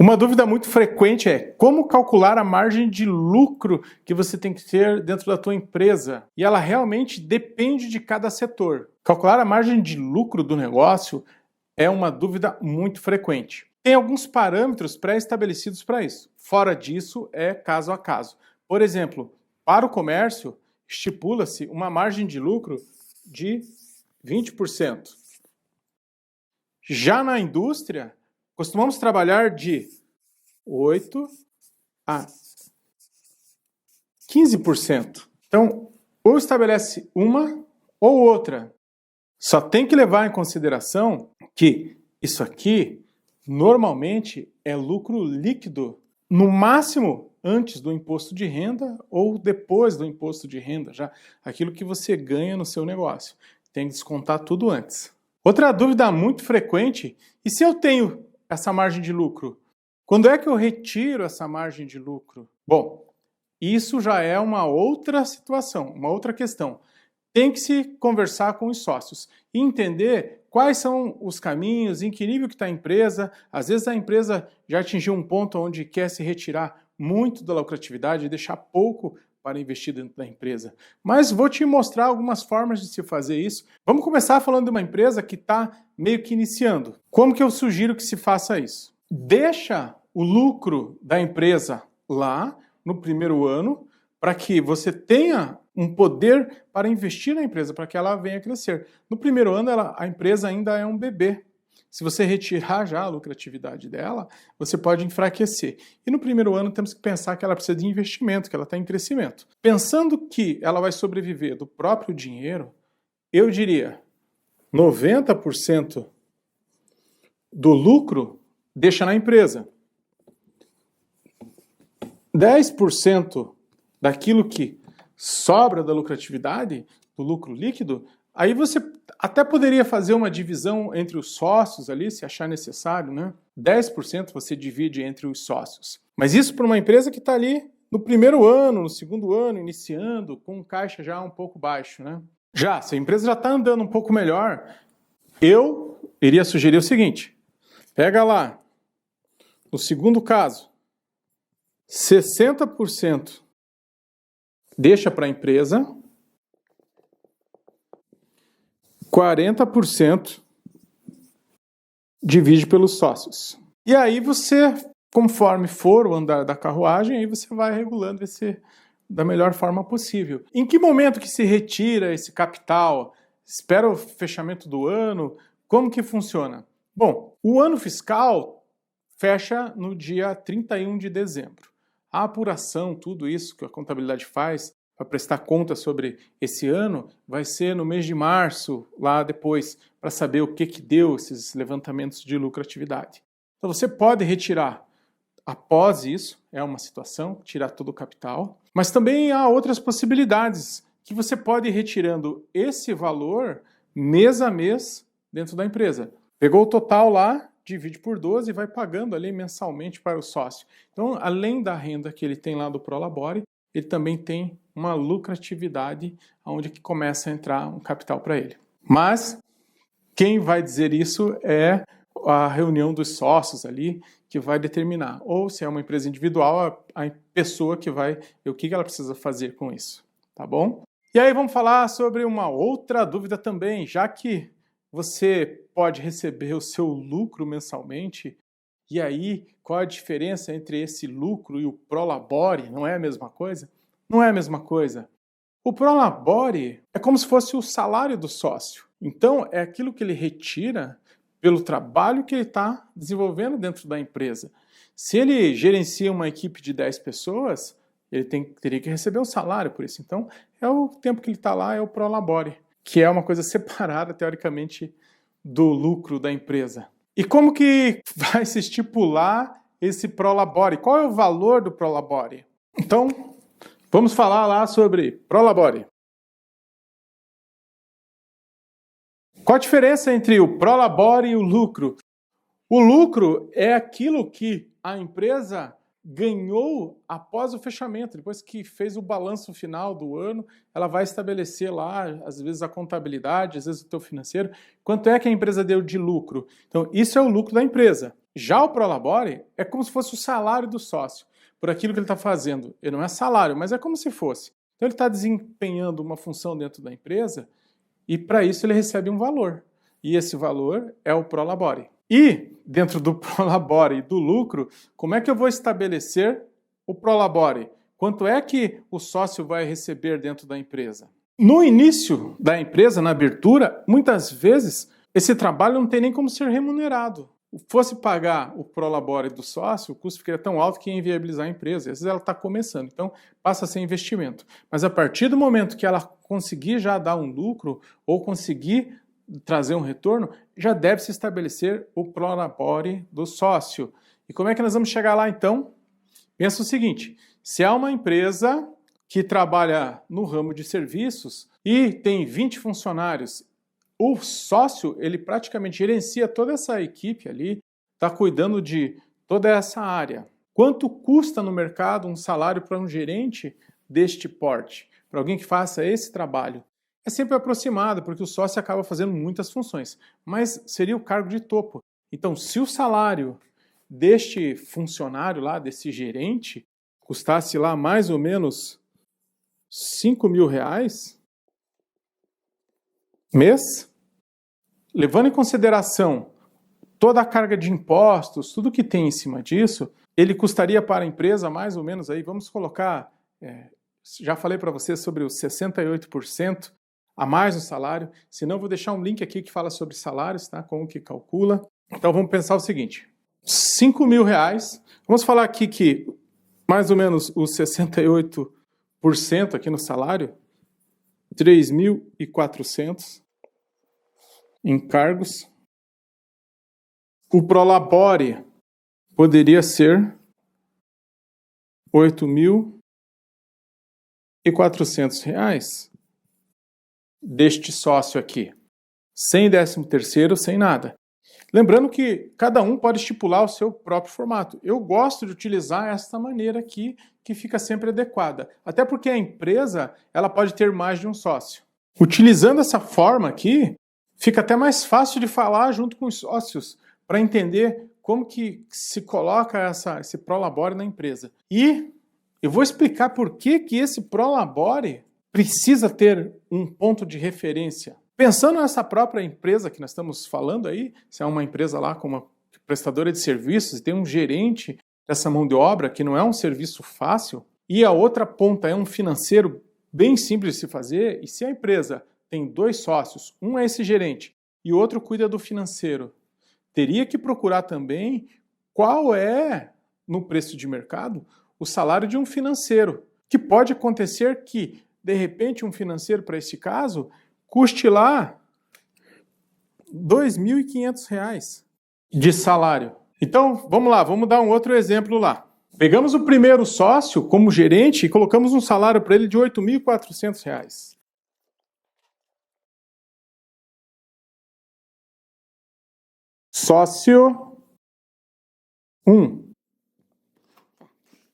Uma dúvida muito frequente é como calcular a margem de lucro que você tem que ter dentro da tua empresa. E ela realmente depende de cada setor. Calcular a margem de lucro do negócio é uma dúvida muito frequente. Tem alguns parâmetros pré-estabelecidos para isso. Fora disso, é caso a caso. Por exemplo, para o comércio, estipula-se uma margem de lucro de 20%. Já na indústria, costumamos trabalhar de 8% a 15%. Então, ou estabelece uma ou outra. Só tem que levar em consideração que isso aqui, normalmente, é lucro líquido, no máximo antes do imposto de renda ou depois do imposto de renda, já aquilo que você ganha no seu negócio. Tem que descontar tudo antes. Outra dúvida muito frequente, e se eu tenho essa margem de lucro, quando é que eu retiro essa margem de lucro? Bom, isso já é uma outra situação, uma outra questão. Tem que se conversar com os sócios e entender quais são os caminhos, em que nível que está a empresa. Às vezes a empresa já atingiu um ponto onde quer se retirar muito da lucratividade e deixar pouco para investir dentro da empresa. Mas vou te mostrar algumas formas de se fazer isso. Vamos começar falando de uma empresa que está meio que iniciando. Como que eu sugiro que se faça isso? Deixa o lucro da empresa lá no primeiro ano para que você tenha um poder para investir na empresa, para que ela venha a crescer. No primeiro ano, a empresa ainda é um bebê. Se você retirar já a lucratividade dela, você pode enfraquecer. E no primeiro ano temos que pensar que ela precisa de investimento, que ela está em crescimento. Pensando que ela vai sobreviver do próprio dinheiro, eu diria 90% do lucro deixa na empresa. 10% daquilo que sobra da lucratividade, do lucro líquido, aí você até poderia fazer uma divisão entre os sócios ali, se achar necessário, né? 10% você divide entre os sócios. Mas isso para uma empresa que está ali no primeiro ano, no segundo ano, iniciando, com um caixa já um pouco baixo, né? Já, se a empresa já está andando um pouco melhor, eu iria sugerir o seguinte, pega lá, no segundo caso, 60% deixa para a empresa, 40% divide pelos sócios. E aí você, conforme for o andar da carruagem, aí você vai regulando esse da melhor forma possível. Em que momento que se retira esse capital? Espera o fechamento do ano? Como que funciona? Bom, o ano fiscal fecha no dia 31 de dezembro. A apuração, tudo isso que a contabilidade faz para prestar conta sobre esse ano, vai ser no mês de março, lá depois, para saber o que deu esses levantamentos de lucratividade. Então você pode retirar após isso, é uma situação, tirar todo o capital, mas também há outras possibilidades, que você pode ir retirando esse valor mês a mês dentro da empresa. Pegou o total lá, divide por 12 e vai pagando ali mensalmente para o sócio. Então, além da renda que ele tem lá do Prolabore, ele também tem uma lucratividade onde que começa a entrar um capital para ele. Mas quem vai dizer isso é a reunião dos sócios ali que vai determinar. Ou se é uma empresa individual, a pessoa que vai ver o que ela precisa fazer com isso. Tá bom? E aí vamos falar sobre uma outra dúvida também, já que você pode receber o seu lucro mensalmente, e aí qual a diferença entre esse lucro e o Prolabore? Não é a mesma coisa? Não é a mesma coisa. O Prolabore é como se fosse o salário do sócio. Então, é aquilo que ele retira pelo trabalho que ele está desenvolvendo dentro da empresa. Se ele gerencia uma equipe de 10 pessoas, ele teria que receber um salário por isso. Então, é o tempo que ele está lá, é o Prolabore, que é uma coisa separada, teoricamente, do lucro da empresa. E como que vai se estipular esse Prolabore? Qual é o valor do Prolabore? Então, vamos falar lá sobre Prolabore. Qual a diferença entre o Prolabore e o lucro? O lucro é aquilo que a empresa ganhou após o fechamento. Depois que fez o balanço final do ano, ela vai estabelecer lá, às vezes a contabilidade, às vezes o teu financeiro, quanto é que a empresa deu de lucro. Então, isso é o lucro da empresa. Já o Prolabore é como se fosse o salário do sócio, por aquilo que ele está fazendo. Ele não é salário, mas é como se fosse. Então ele está desempenhando uma função dentro da empresa e para isso ele recebe um valor. E esse valor é o Prolabore. E dentro do Prolabore e do lucro, como é que eu vou estabelecer o Prolabore? Quanto é que o sócio vai receber dentro da empresa? No início da empresa, na abertura, muitas vezes esse trabalho não tem nem como ser remunerado. Fosse pagar o Prolabore do sócio, o custo ficaria tão alto que ia inviabilizar a empresa. Às vezes ela está começando, então passa a ser investimento. Mas a partir do momento que ela conseguir já dar um lucro ou conseguir trazer um retorno, já deve se estabelecer o Prolabore do sócio. E como é que nós vamos chegar lá então? Pensa o seguinte, se há uma empresa que trabalha no ramo de serviços e tem 20 funcionários, o sócio, ele praticamente gerencia toda essa equipe ali, está cuidando de toda essa área. Quanto custa no mercado um salário para um gerente deste porte? Para alguém que faça esse trabalho? É sempre aproximado, porque o sócio acaba fazendo muitas funções, mas seria o cargo de topo. Então, se o salário deste funcionário lá, desse gerente, custasse lá mais ou menos R$5.000 mês, levando em consideração toda a carga de impostos, tudo que tem em cima disso, ele custaria para a empresa mais ou menos aí, vamos colocar, já falei para você sobre os 68% a mais no salário, se não vou deixar um link aqui que fala sobre salários, tá? Como que calcula. Então vamos pensar o seguinte, R$5.000, vamos falar aqui que mais ou menos os 68% aqui no salário, 3.400 encargos. O Prolabore poderia ser R$8.400 deste sócio aqui, sem 13º, sem nada. Lembrando que cada um pode estipular o seu próprio formato. Eu gosto de utilizar esta maneira aqui, que fica sempre adequada. Até porque a empresa ela pode ter mais de um sócio. Utilizando essa forma aqui, fica até mais fácil de falar junto com os sócios, para entender como que se coloca esse Prolabore na empresa. E eu vou explicar por que esse Prolabore precisa ter um ponto de referência. Pensando nessa própria empresa que nós estamos falando aí, se é uma empresa lá com uma prestadora de serviços e tem um gerente dessa mão de obra, que não é um serviço fácil, e a outra ponta é um financeiro bem simples de se fazer, e se a empresa tem 2 sócios, um é esse gerente e o outro cuida do financeiro, teria que procurar também qual é, no preço de mercado, o salário de um financeiro, que pode acontecer que, de repente, um financeiro para esse caso custe lá R$2.500 de salário. Então, vamos lá, vamos dar um outro exemplo lá. Pegamos o primeiro sócio como gerente e colocamos um salário para ele de R$8.400. Sócio 1.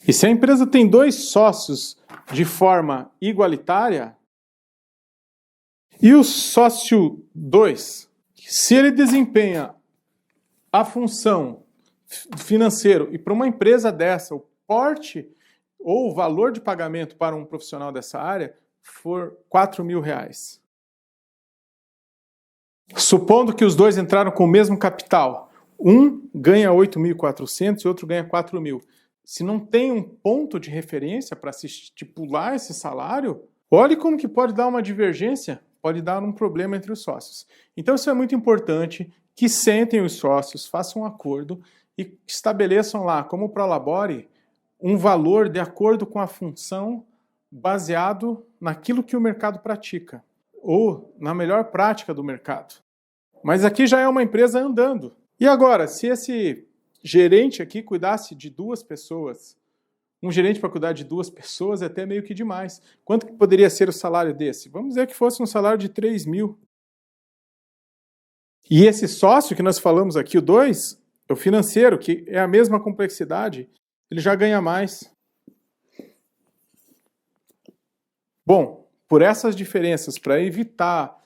E se a empresa tem 2 sócios de forma igualitária, e o sócio 2, se ele desempenha a função financeira e para uma empresa dessa, o porte ou o valor de pagamento para um profissional dessa área for R$4.000. Supondo que os dois entraram com o mesmo capital, um ganha 8.400 e outro ganha 4.000. Se não tem um ponto de referência para se estipular esse salário, olhe como que pode dar uma divergência, pode dar um problema entre os sócios. Então isso é muito importante, que sentem os sócios, façam um acordo e estabeleçam lá, como Prolabore, um valor de acordo com a função baseado naquilo que o mercado pratica, ou na melhor prática do mercado. Mas aqui já é uma empresa andando. E agora, se esse gerente aqui cuidasse de 2 pessoas, um gerente para cuidar de 2 pessoas é até meio que demais. Quanto que poderia ser o salário desse? Vamos dizer que fosse um salário de 3.000. E esse sócio que nós falamos aqui, o 2, o financeiro, que é a mesma complexidade, ele já ganha mais. Bom, por essas diferenças, para evitar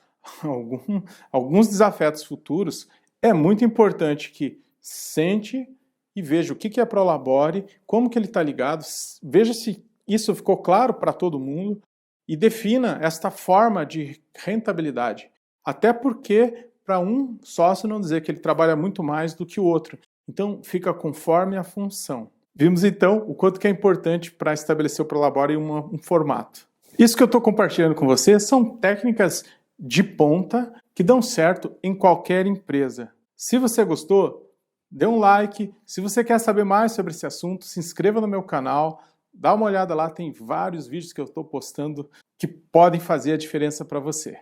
alguns desafetos futuros, é muito importante que, Sente e veja o que é Prolabore, como que ele está ligado, veja se isso ficou claro para todo mundo e defina esta forma de rentabilidade. Até porque, para um sócio não dizer que ele trabalha muito mais do que o outro. Então, fica conforme a função. Vimos então o quanto que é importante para estabelecer o Prolabore em um formato. Isso que eu estou compartilhando com você são técnicas de ponta que dão certo em qualquer empresa. Se você gostou, dê um like. Se você quer saber mais sobre esse assunto, se inscreva no meu canal. Dá uma olhada lá, tem vários vídeos que eu estou postando que podem fazer a diferença para você.